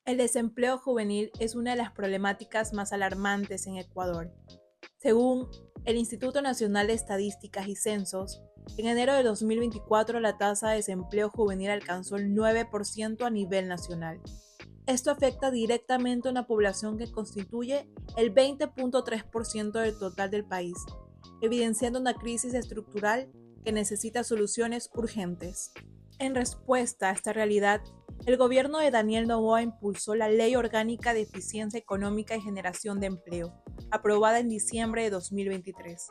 El desempleo juvenil es una de las problemáticas más alarmantes en Ecuador. Según el Instituto Nacional de Estadísticas y Censos, en enero de 2024 la tasa de desempleo juvenil alcanzó el 9% a nivel nacional. Esto afecta directamente a una población que constituye el 20.3% del total del país, evidenciando una crisis estructural que necesita soluciones urgentes. En respuesta a esta realidad, el gobierno de Daniel Noboa impulsó la Ley Orgánica de Eficiencia Económica y Generación de Empleo, aprobada en diciembre de 2023.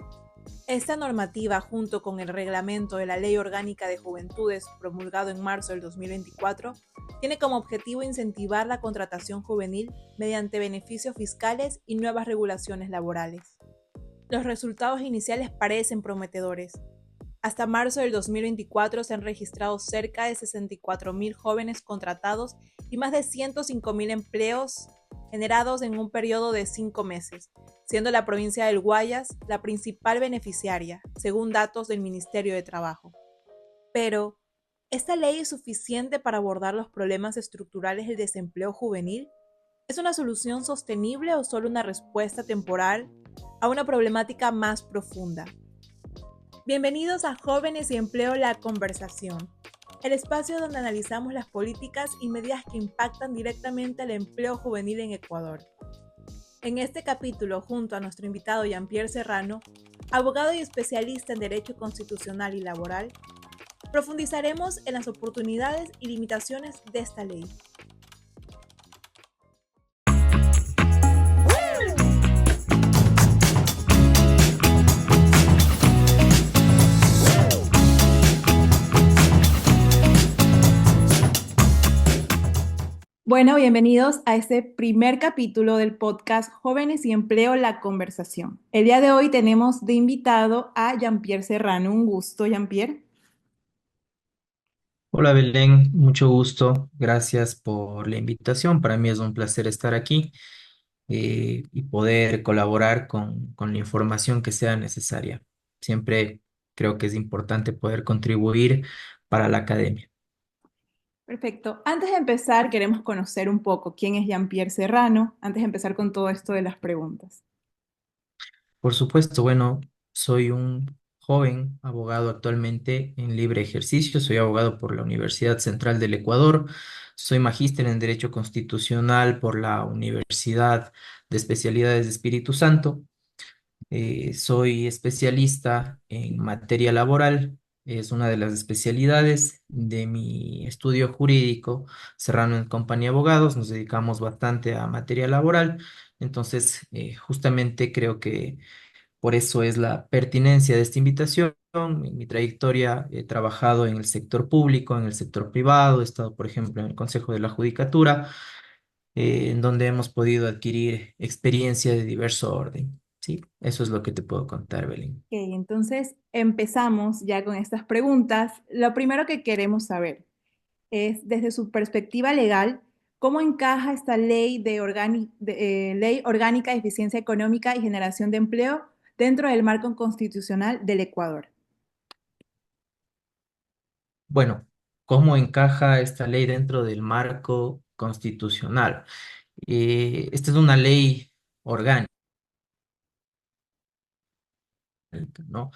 Esta normativa, junto con el reglamento de la Ley Orgánica de Juventudes, promulgado en marzo del 2024, tiene como objetivo incentivar la contratación juvenil mediante beneficios fiscales y nuevas regulaciones laborales. Los resultados iniciales parecen prometedores. Hasta marzo del 2024 se han registrado cerca de 64.000 jóvenes contratados y más de 105.000 empleos generados en un periodo de 5 meses, siendo la provincia del Guayas la principal beneficiaria, según datos del Ministerio de Trabajo. Pero, ¿esta ley es suficiente para abordar los problemas estructurales del desempleo juvenil? ¿Es una solución sostenible o solo una respuesta temporal a una problemática más profunda? Bienvenidos a Jóvenes y Empleo, la conversación, el espacio donde analizamos las políticas y medidas que impactan directamente al empleo juvenil en Ecuador. En este capítulo, junto a nuestro invitado Jean-Pierre Serrano, abogado y especialista en Derecho Constitucional y Laboral, profundizaremos en las oportunidades y limitaciones de esta ley. Bueno, bienvenidos a este primer capítulo del podcast Jóvenes y Empleo, la conversación. El día de hoy tenemos de invitado a Jean-Pierre Serrano. Un gusto, Jean-Pierre. Hola Belén, mucho gusto. Gracias por la invitación. Para mí es un placer estar aquí y poder colaborar con la información que sea necesaria. Siempre creo que es importante poder contribuir para la academia. Perfecto. Antes de empezar, queremos conocer un poco quién es Jean-Pierre Serrano, antes de empezar con todo esto de las preguntas. Por supuesto, bueno, soy un joven abogado actualmente en libre ejercicio. Soy abogado por la Universidad Central del Ecuador. Soy magíster en Derecho Constitucional por la Universidad de Especialidades de Espíritu Santo. Soy especialista en materia laboral, es una de las especialidades de mi estudio jurídico. Serrano en Compañía Abogados, nos dedicamos bastante a materia laboral, entonces justamente creo que por eso es la pertinencia de esta invitación. En mi trayectoria he trabajado en el sector público, en el sector privado, he estado, por ejemplo, en el Consejo de la Judicatura, en donde hemos podido adquirir experiencia de diverso orden. Sí, eso es lo que te puedo contar, Belén. Ok, entonces empezamos ya con estas preguntas. Lo primero que queremos saber es, desde su perspectiva legal, ¿cómo encaja esta ley orgánica de eficiencia económica y generación de empleo dentro del marco constitucional del Ecuador? Bueno, ¿cómo encaja esta ley dentro del marco constitucional? Esta es una ley orgánica, ¿no?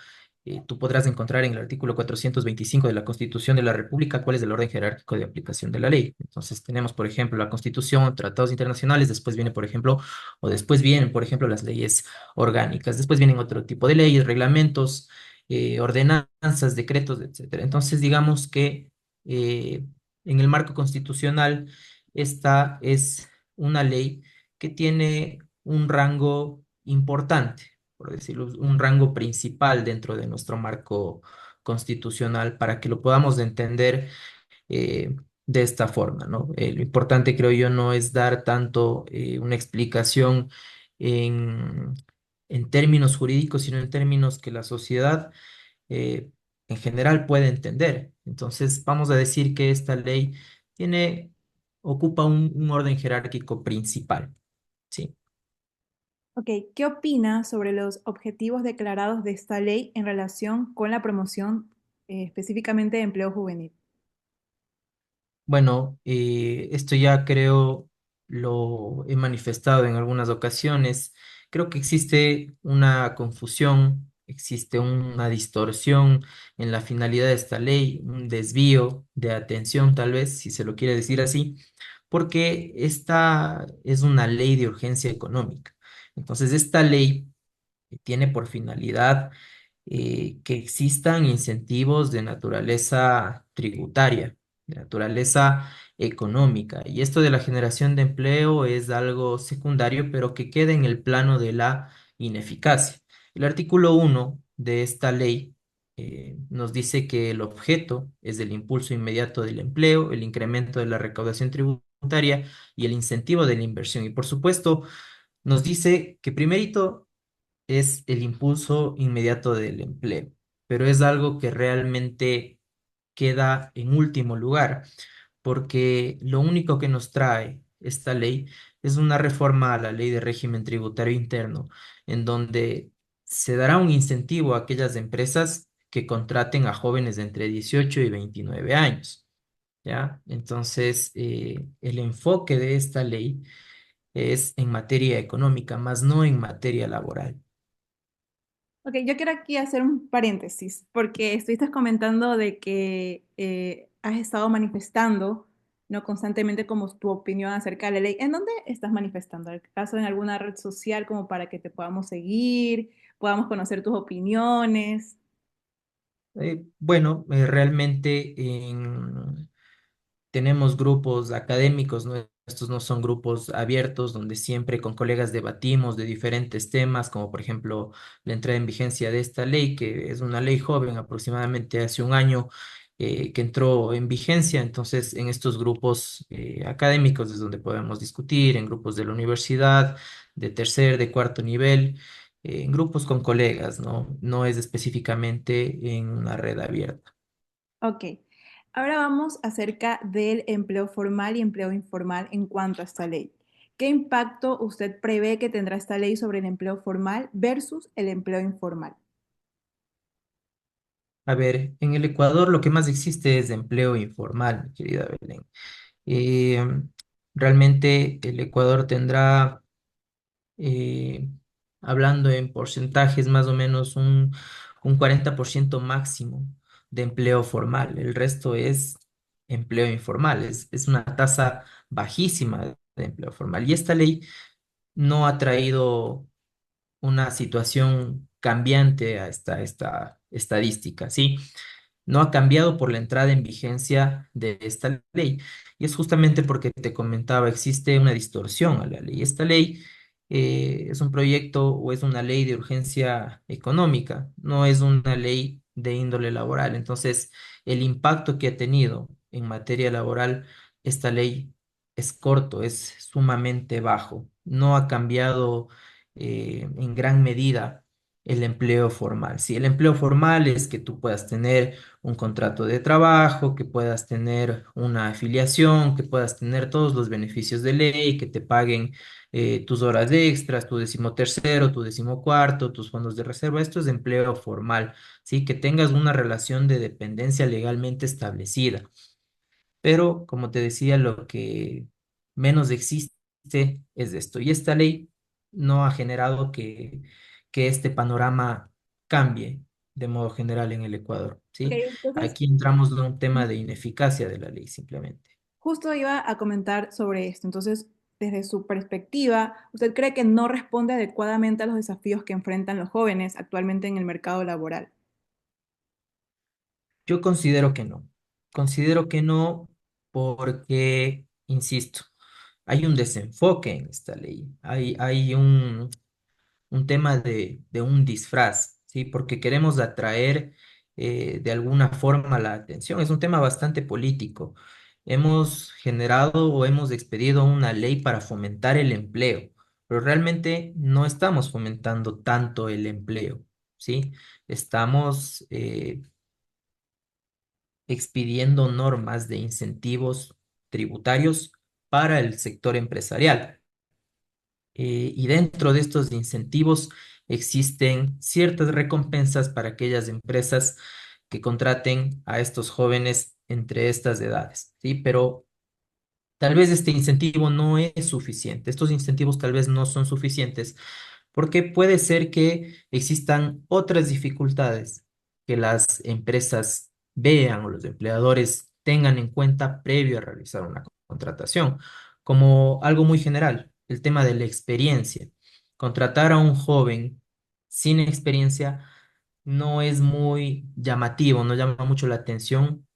Tú podrás encontrar en el artículo 425 de la Constitución de la República cuál es el orden jerárquico de aplicación de la ley. Entonces tenemos, por ejemplo, la Constitución, tratados internacionales, después viene, por ejemplo, o después vienen, por ejemplo, las leyes orgánicas, después vienen otro tipo de leyes, reglamentos, ordenanzas, decretos, etcétera. Entonces, digamos que eh, en el marco constitucional, esta es una ley que tiene un rango importante, por decirlo, un rango principal dentro de nuestro marco constitucional para que lo podamos entender de esta forma, ¿no? Lo importante, creo yo, no es dar tanto una explicación en, en términos jurídicos, sino en términos que la sociedad eh, en general puede entender. Entonces, vamos a decir que esta ley tiene, ocupa un orden jerárquico principal, ¿sí? Ok, ¿qué opina sobre los objetivos declarados de esta ley en relación con la promoción específicamente de empleo juvenil? Bueno, esto ya creo. lo he manifestado en algunas ocasiones. Creo que existe una confusión, existe una distorsión en la finalidad de esta ley, un desvío de atención, tal vez, si se lo quiere decir así, porque esta es una ley de urgencia económica. Entonces, esta ley tiene por finalidad que existan incentivos de naturaleza tributaria, de naturaleza económica. Y esto de la generación de empleo es algo secundario, pero que queda en el plano de la ineficacia. El artículo 1 de esta ley nos dice que el objeto es el impulso inmediato del empleo, el incremento de la recaudación tributaria y el incentivo de la inversión. Y por supuesto, nos dice que primerito es el impulso inmediato del empleo, pero es algo que realmente queda en último lugar, porque lo único que nos trae esta ley es una reforma a la ley de régimen tributario interno, en donde se dará un incentivo a aquellas empresas que contraten a jóvenes de entre 18 y 29 años. ¿Ya? Entonces, el enfoque de esta ley es en materia económica, más no en materia laboral. Ok, yo quiero aquí hacer un paréntesis, porque estuviste comentando de que has estado manifestando, ¿no? Constantemente como tu opinión acerca de la ley. ¿En dónde estás manifestando? ¿Acaso en alguna red social como para que te podamos seguir, podamos conocer tus opiniones? Bueno, realmente tenemos grupos académicos, ¿no? Estos no son grupos abiertos donde siempre con colegas debatimos de diferentes temas, como por ejemplo la entrada en vigencia de esta ley, que es una ley joven, aproximadamente hace un año que entró en vigencia. Entonces, en estos grupos académicos es donde podemos discutir, en grupos de la universidad, de tercer, de cuarto nivel, en grupos con colegas, ¿no? No es específicamente en una red abierta. Ok, ahora vamos acerca del empleo formal y empleo informal en cuanto a esta ley. ¿Qué impacto usted prevé que tendrá esta ley sobre el empleo formal versus el empleo informal? A ver, en el Ecuador lo que más existe es empleo informal, mi querida Belén. Eh, Realmente el Ecuador tendrá, eh, hablando en porcentajes, más o menos un 40% máximo de empleo formal. El resto es empleo informal. Es una tasa bajísima de empleo formal. Y esta ley no ha traído una situación cambiante a esta estadística, ¿sí? No ha cambiado por la entrada en vigencia de esta ley. Y es justamente porque te comentaba, existe una distorsión a la ley. Esta ley es un proyecto o es una ley de urgencia económica, no es una ley de índole laboral. Entonces, el impacto que ha tenido en materia laboral, esta ley es corto, es sumamente bajo. No ha cambiado en gran medida el empleo formal. Si el empleo formal es que tú puedas tener un contrato de trabajo, que puedas tener una afiliación, que puedas tener todos los beneficios de ley, que te paguen tus horas de extras, tu decimotercero, tu decimocuarto, tus fondos de reserva. Esto es empleo formal, ¿sí? Que tengas una relación de dependencia legalmente establecida. Pero, como te decía, lo que menos existe es esto. Y esta ley no ha generado que este panorama cambie de modo general en el Ecuador, Ok, ¿sí? entonces, Aquí entramos en un tema de ineficacia de la ley, simplemente. justo iba a comentar sobre esto. Entonces, desde su perspectiva, ¿usted cree que no responde adecuadamente a los desafíos que enfrentan los jóvenes actualmente en el mercado laboral? Yo considero que no. Considero que no porque, insisto, hay un desenfoque en esta ley. Hay un tema de un disfraz, ¿sí? Porque queremos atraer de alguna forma la atención. Es un tema bastante político. Hemos generado o hemos expedido una ley para fomentar el empleo, pero realmente no estamos fomentando tanto el empleo, ¿sí? Estamos expidiendo normas de incentivos tributarios para el sector empresarial. Y dentro de estos incentivos existen ciertas recompensas para aquellas empresas que contraten a estos jóvenes entre estas edades, ¿sí? Pero Tal vez este incentivo no es suficiente. Estos incentivos tal vez no son suficientes porque puede ser que existan otras dificultades que las empresas vean o los empleadores tengan en cuenta previo a realizar una contratación, como algo muy general, el tema de la experiencia. Contratar a un joven sin experiencia no es muy llamativo, no llama mucho la atención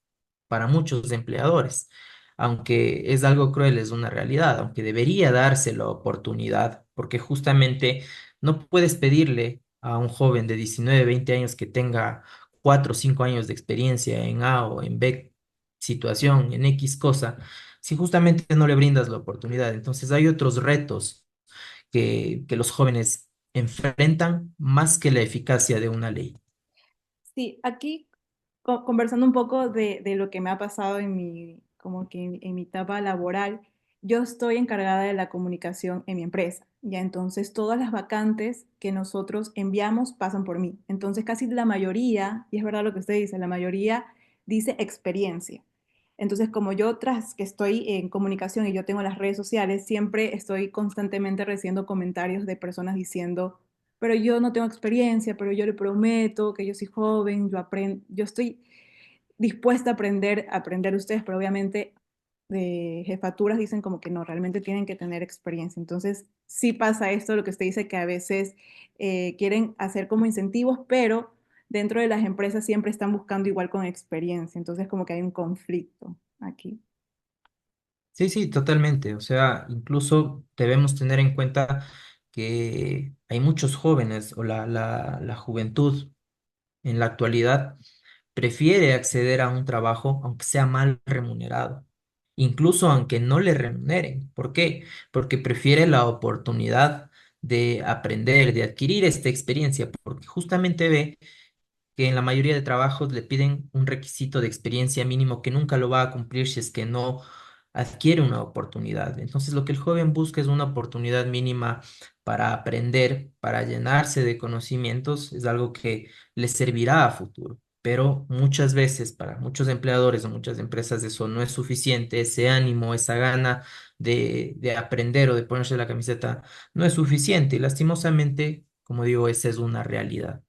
para muchos empleadores. Aunque es algo cruel, es una realidad, aunque debería darse la oportunidad, porque justamente no puedes pedirle a un joven de 19 20 años que tenga 4 o 5 años de experiencia en A o en B situación, en X cosa, si justamente no le brindas la oportunidad. Entonces hay otros retos que los jóvenes enfrentan más que la eficacia de una ley. Sí, aquí conversando un poco de lo que me ha pasado en mi, como que en mi etapa laboral, yo estoy encargada de la comunicación en mi empresa. Ya entonces todas las vacantes que nosotros enviamos pasan por mí. Entonces casi la mayoría, y es verdad lo que usted dice, la mayoría dice experiencia. Entonces, como yo tras que estoy en comunicación y yo tengo las redes sociales, siempre estoy constantemente recibiendo comentarios de personas diciendo, pero yo no tengo experiencia, pero yo le prometo que yo soy joven, yo aprendo, yo estoy dispuesta a aprender ustedes, pero obviamente de jefaturas dicen como que no, realmente tienen que tener experiencia. Entonces, sí pasa esto, lo que usted dice, que a veces quieren hacer como incentivos, pero dentro de las empresas siempre están buscando igual con experiencia. Entonces, como que hay un conflicto aquí. Sí, sí, totalmente. O sea, incluso debemos tener en cuenta que hay muchos jóvenes o la juventud en la actualidad prefiere acceder a un trabajo aunque sea mal remunerado, incluso aunque no le remuneren. ¿Por qué? Porque prefiere la oportunidad de aprender, de adquirir esta experiencia, porque justamente ve que en la mayoría de trabajos le piden un requisito de experiencia mínimo que nunca lo va a cumplir si es que no adquiere una oportunidad. Entonces, lo que el joven busca es una oportunidad mínima para aprender, para llenarse de conocimientos, es algo que le servirá a futuro. Pero muchas veces para muchos empleadores o muchas empresas eso no es suficiente, ese ánimo, esa gana de aprender o de ponerse la camiseta no es suficiente y lastimosamente, como digo, esa es una realidad.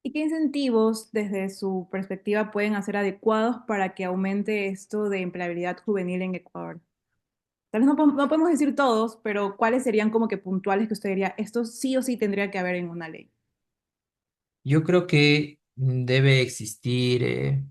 ¿Y qué incentivos desde su perspectiva pueden hacer adecuados para que aumente esto de empleabilidad juvenil en Ecuador? Tal vez no podemos decir todos, pero ¿cuáles serían como que puntuales que usted diría, esto sí o sí tendría que haber en una ley? Yo creo que debe existir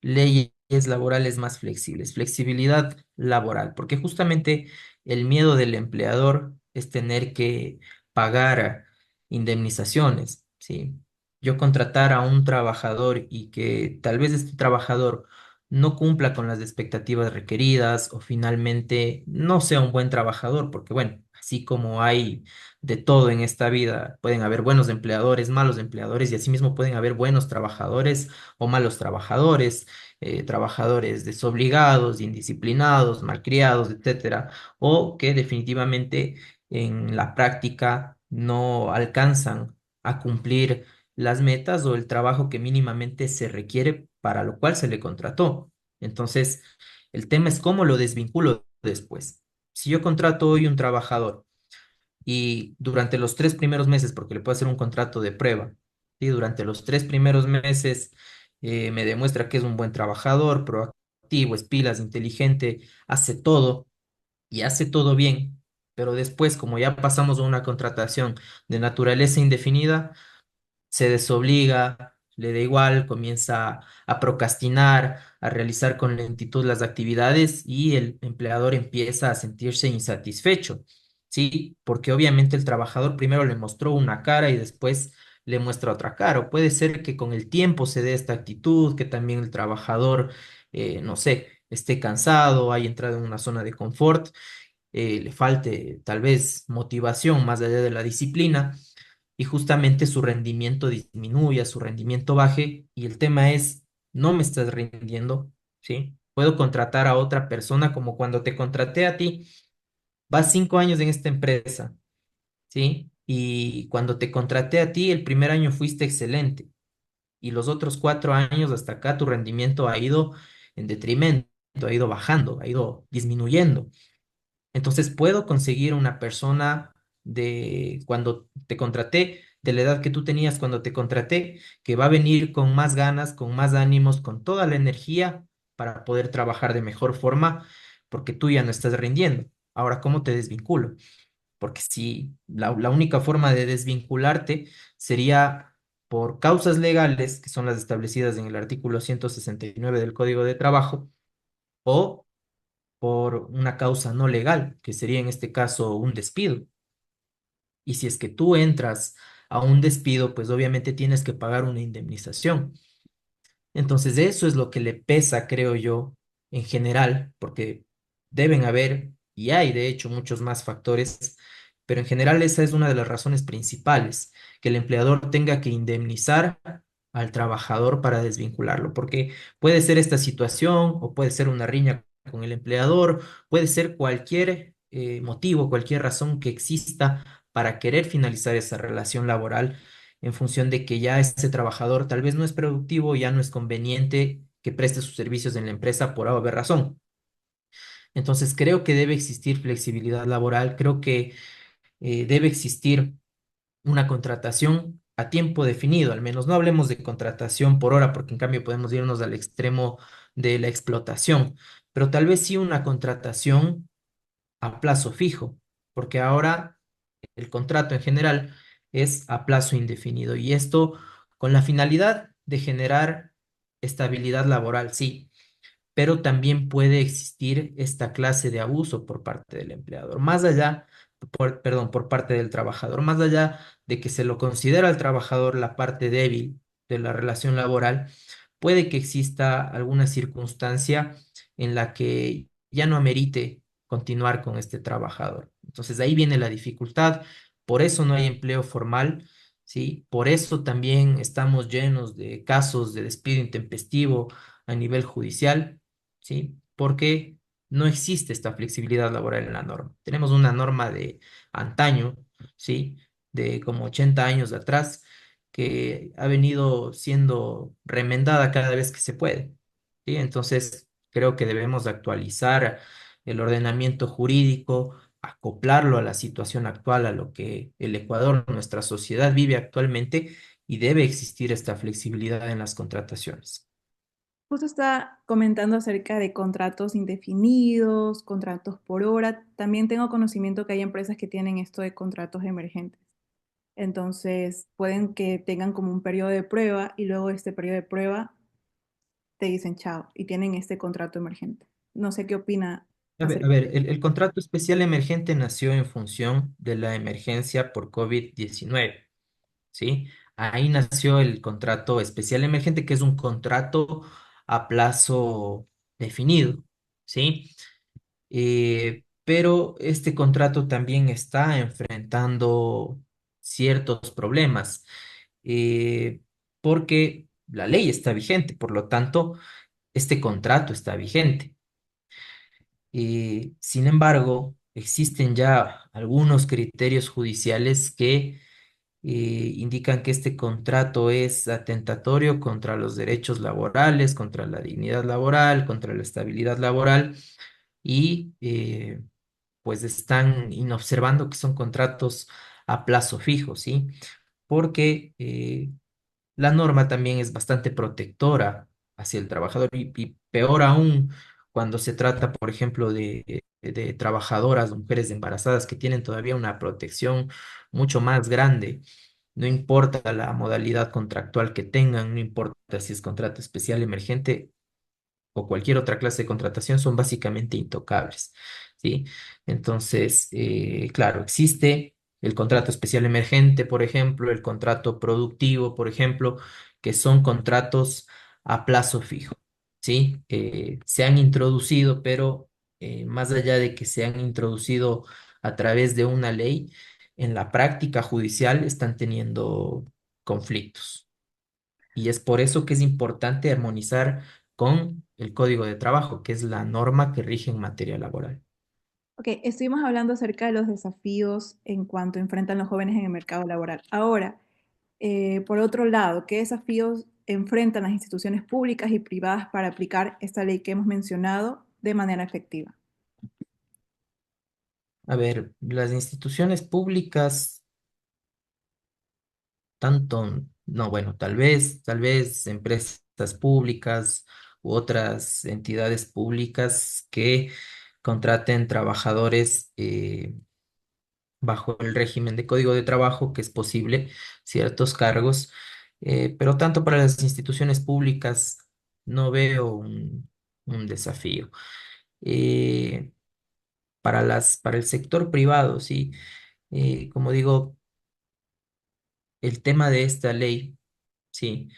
leyes laborales más flexibles, flexibilidad laboral, porque justamente el miedo del empleador es tener que pagar indemnizaciones, ¿sí? Yo contratar a un trabajador y que tal vez este trabajador no cumpla con las expectativas requeridas o finalmente no sea un buen trabajador, porque bueno, así como hay de todo en esta vida, pueden haber buenos empleadores, malos empleadores y asimismo pueden haber buenos trabajadores o malos trabajadores, trabajadores desobligados, indisciplinados, malcriados, etcétera, o que definitivamente en la práctica no alcanzan a cumplir las metas o el trabajo que mínimamente se requiere para lo cual se le contrató. Entonces, el tema es cómo lo desvinculo después. Si yo contrato hoy un trabajador y durante los 3 primeros meses, porque le puedo hacer un contrato de prueba, y durante los 3 primeros meses me demuestra que es un buen trabajador, proactivo, es pilas, inteligente, hace todo y hace todo bien, pero después, como ya pasamos a una contratación de naturaleza indefinida, se desobliga, le da igual, comienza a procrastinar, a realizar con lentitud las actividades y el empleador empieza a sentirse insatisfecho, ¿sí? Porque obviamente el trabajador primero le mostró una cara y después le muestra otra cara. O puede ser que con el tiempo se dé esta actitud, que también el trabajador, no sé, esté cansado, haya entrado en una zona de confort, le falte tal vez motivación más allá de la disciplina y justamente su rendimiento disminuya, su rendimiento baje y el tema es, no me estás rindiendo, ¿sí? Puedo contratar a otra persona como cuando te contraté a ti, vas 5 años en esta empresa, ¿sí? Y cuando te contraté a ti, el primer año fuiste excelente y los otros 4 años hasta acá tu rendimiento ha ido en detrimento. ha ido bajando, ha ido disminuyendo. Entonces puedo conseguir una persona de cuando te contraté, de la edad que tú tenías cuando te contraté, que va a venir con más ganas, con más ánimos, con toda la energía para poder trabajar de mejor forma, porque tú ya no estás rindiendo. Ahora, ¿cómo te desvinculo? Porque si la única forma de desvincularte sería por causas legales, que son las establecidas en el artículo 169 del Código de Trabajo, o por una causa no legal, que sería en este caso un despido. Y si es que tú entras a un despido, pues obviamente tienes que pagar una indemnización. Entonces, eso es lo que le pesa, creo yo, en general, porque deben haber, y hay de hecho muchos más factores, pero en general esa es una de las razones principales, que el empleador tenga que indemnizar al trabajador para desvincularlo, porque puede ser esta situación o puede ser una riña con el empleador, puede ser cualquier motivo, cualquier razón que exista para querer finalizar esa relación laboral en función de que ya ese trabajador tal vez no es productivo, ya no es conveniente que preste sus servicios en la empresa por haber razón. Entonces, creo que debe existir flexibilidad laboral, creo que debe existir una contratación a tiempo definido, al menos no hablemos de contratación por hora, porque en cambio podemos irnos al extremo de la explotación, pero tal vez sí una contratación a plazo fijo, porque ahora el contrato en general es a plazo indefinido y esto con la finalidad de generar estabilidad laboral, sí, pero también puede existir esta clase de abuso por parte del empleador, más allá, perdón, por parte del trabajador, más allá de que se lo considera al trabajador la parte débil de la relación laboral, puede que exista alguna circunstancia en la que ya no amerite continuar con este trabajador. Entonces ahí viene la dificultad, por eso no hay empleo formal. ¿Sí? Por eso también estamos llenos de casos de despido intempestivo a nivel judicial, ¿sí? Porque no existe esta flexibilidad laboral en la norma. Tenemos una norma de antaño, ¿sí? De como 80 años atrás, que ha venido siendo remendada cada vez que se puede, ¿sí? Entonces, creo que debemos de actualizar el ordenamiento jurídico, acoplarlo a la situación actual, a lo que el Ecuador, nuestra sociedad vive actualmente, y debe existir esta flexibilidad en las contrataciones. Justo está comentando acerca de contratos indefinidos, contratos por hora. También tengo conocimiento que hay empresas que tienen esto de contratos emergentes. Entonces, pueden que tengan como un periodo de prueba y luego de este periodo de prueba te dicen chao y tienen este contrato emergente. No sé qué opina A acerca. ver, el contrato especial emergente nació en función de la emergencia por COVID-19. ¿Sí? Ahí nació el contrato especial emergente, que es un contrato a plazo definido, ¿sí? Pero este contrato también está enfrentando ciertos problemas, eh, porque la ley está vigente, por lo tanto, este contrato está vigente. Sin embargo, existen ya algunos criterios judiciales que indican que este contrato es atentatorio contra los derechos laborales, contra la dignidad laboral, contra la estabilidad laboral y pues están inobservando que son contratos a plazo fijo, ¿sí? Porque la norma también es bastante protectora hacia el trabajador y peor aún cuando se trata, por ejemplo, de trabajadoras, mujeres embarazadas que tienen todavía una protección mucho más grande. No importa la modalidad contractual que tengan, no importa si es contrato especial emergente, o cualquier otra clase de contratación son básicamente intocables, ¿sí? Entonces, claro, existe el contrato especial emergente, por ejemplo, el contrato productivo, por ejemplo, que son contratos a plazo fijo, ¿sí? Se han introducido, pero más allá de que se han introducido a través de una ley, en la práctica judicial están teniendo conflictos. Y es por eso que es importante armonizar con el Código de Trabajo, que es la norma que rige en materia laboral. Ok, estuvimos hablando acerca de los desafíos en cuanto enfrentan los jóvenes en el mercado laboral. Ahora, por otro lado, ¿qué desafíos enfrentan las instituciones públicas y privadas para aplicar esta ley que hemos mencionado de manera efectiva? A ver, las instituciones públicas, tanto, no, bueno, tal vez empresas públicas u otras entidades públicas que contraten trabajadores bajo el régimen de código de trabajo, que es posible ciertos cargos, pero tanto para las instituciones públicas no veo un desafío. Eh, para el sector privado, sí, como digo, el tema de esta ley, sí,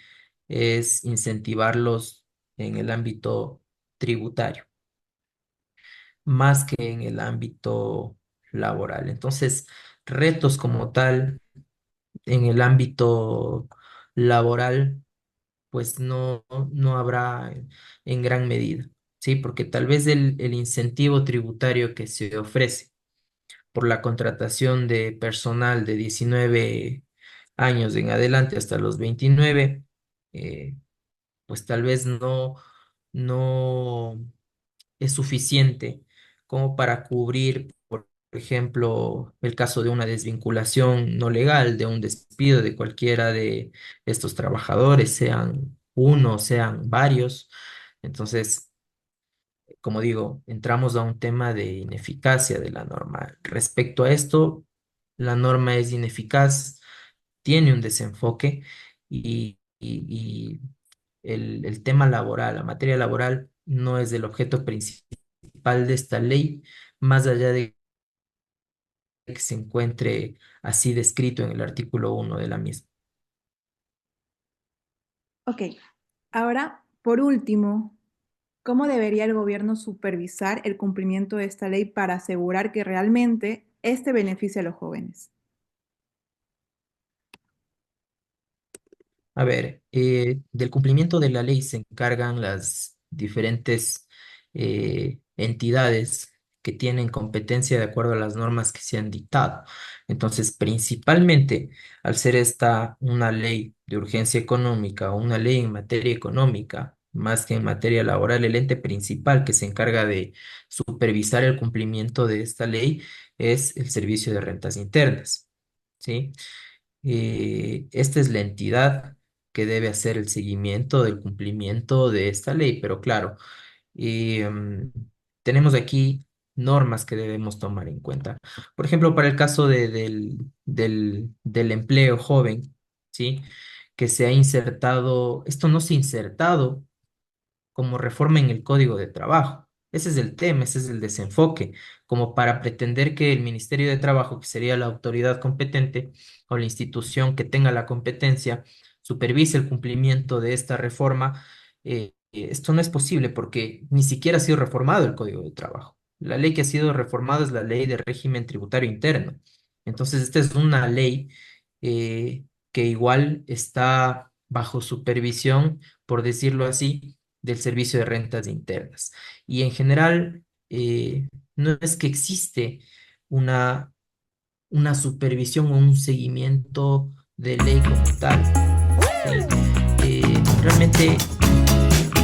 es incentivarlos en el ámbito tributario, más que en el ámbito laboral. Entonces, retos como tal en el ámbito laboral, pues no habrá en gran medida, ¿sí? Porque tal vez el incentivo tributario que se ofrece por la contratación de personal de 19 años en adelante hasta los 29, eh, pues tal vez no es suficiente como para cubrir, por ejemplo, el caso de una desvinculación no legal, de un despido de cualquiera de estos trabajadores, sean uno, sean varios. Entonces, como digo, entramos a un tema de ineficacia de la norma. Respecto a esto, la norma es ineficaz, tiene un desenfoque y el tema laboral, la materia laboral no es el objeto principal de esta ley, más allá de que se encuentre así descrito en el artículo 1 de la misma. Ok, ahora, por último, ¿cómo debería el gobierno supervisar el cumplimiento de esta ley para asegurar que realmente este beneficie a los jóvenes? A ver, del cumplimiento de la ley se encargan las diferentes entidades que tienen competencia de acuerdo a las normas que se han dictado. Entonces, principalmente, al ser esta una ley de urgencia económica o una ley en materia económica, más que en materia laboral, el ente principal que se encarga de supervisar el cumplimiento de esta ley es el Servicio de Rentas Internas. ¿Sí? Esta es la entidad que debe hacer el seguimiento del cumplimiento de esta ley, pero claro, tenemos aquí normas que debemos tomar en cuenta. Por ejemplo, para el caso del empleo joven, ¿sí? Que se ha insertado, esto no se ha insertado como reforma en el Código de Trabajo. Ese es el tema, ese es el desenfoque, como para pretender que el Ministerio de Trabajo, que sería la autoridad competente o la institución que tenga la competencia, supervise el cumplimiento de esta reforma. Esto no es posible porque ni siquiera ha sido reformado el Código de Trabajo. La ley que ha sido reformada es la Ley de Régimen Tributario Interno. Entonces, esta es una ley que igual está bajo supervisión, por decirlo así, del Servicio de Rentas Internas. Y en general, no es que existe una, una supervisión o un seguimiento de ley como tal, ¿sí? Realmente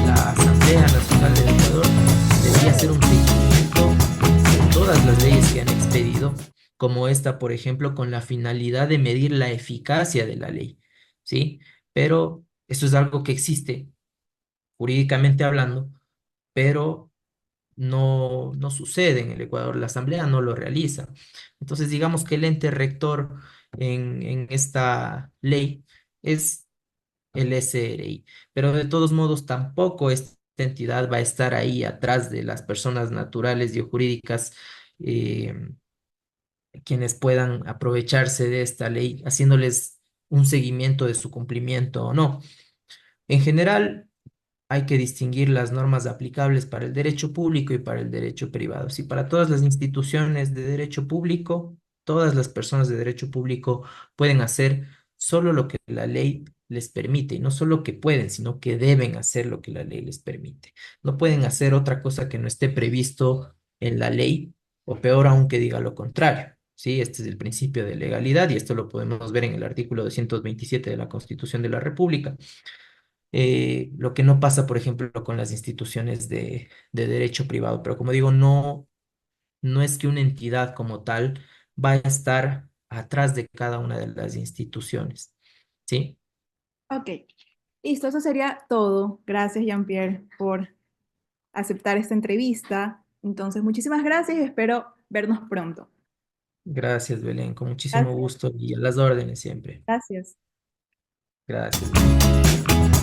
la Asamblea Nacional del Ecuador debería hacer un seguimiento de todas las leyes que han expedido, como esta, por ejemplo, con la finalidad de medir la eficacia de la ley, ¿sí? Pero eso es algo que existe jurídicamente hablando, pero no sucede en el Ecuador, la Asamblea no lo realiza. Entonces, digamos que el ente rector en esta ley es el SRI, pero de todos modos tampoco esta entidad va a estar ahí atrás de las personas naturales y o jurídicas eh, quienes puedan aprovecharse de esta ley, haciéndoles un seguimiento de su cumplimiento o no. En general, hay que distinguir las normas aplicables para el derecho público y para el derecho privado. Si para todas las instituciones de derecho público, todas las personas de derecho público pueden hacer solo lo que la ley les permite, y no solo que pueden, sino que deben hacer lo que la ley les permite. No pueden hacer otra cosa que no esté previsto en la ley, o peor aún que diga lo contrario. Sí, este es el principio de legalidad y esto lo podemos ver en el artículo 227 de la Constitución de la República. lo que no pasa, por ejemplo, con las instituciones de derecho privado. Pero como digo, no es que una entidad como tal va a estar atrás de cada una de las instituciones, ¿sí? Ok, listo, eso sería todo. Gracias, Jean-Pierre, por aceptar esta entrevista. Entonces, muchísimas gracias y espero vernos pronto. Gracias, Belén, con muchísimo Gracias. gusto y a las órdenes siempre. Gracias. Gracias, Belén.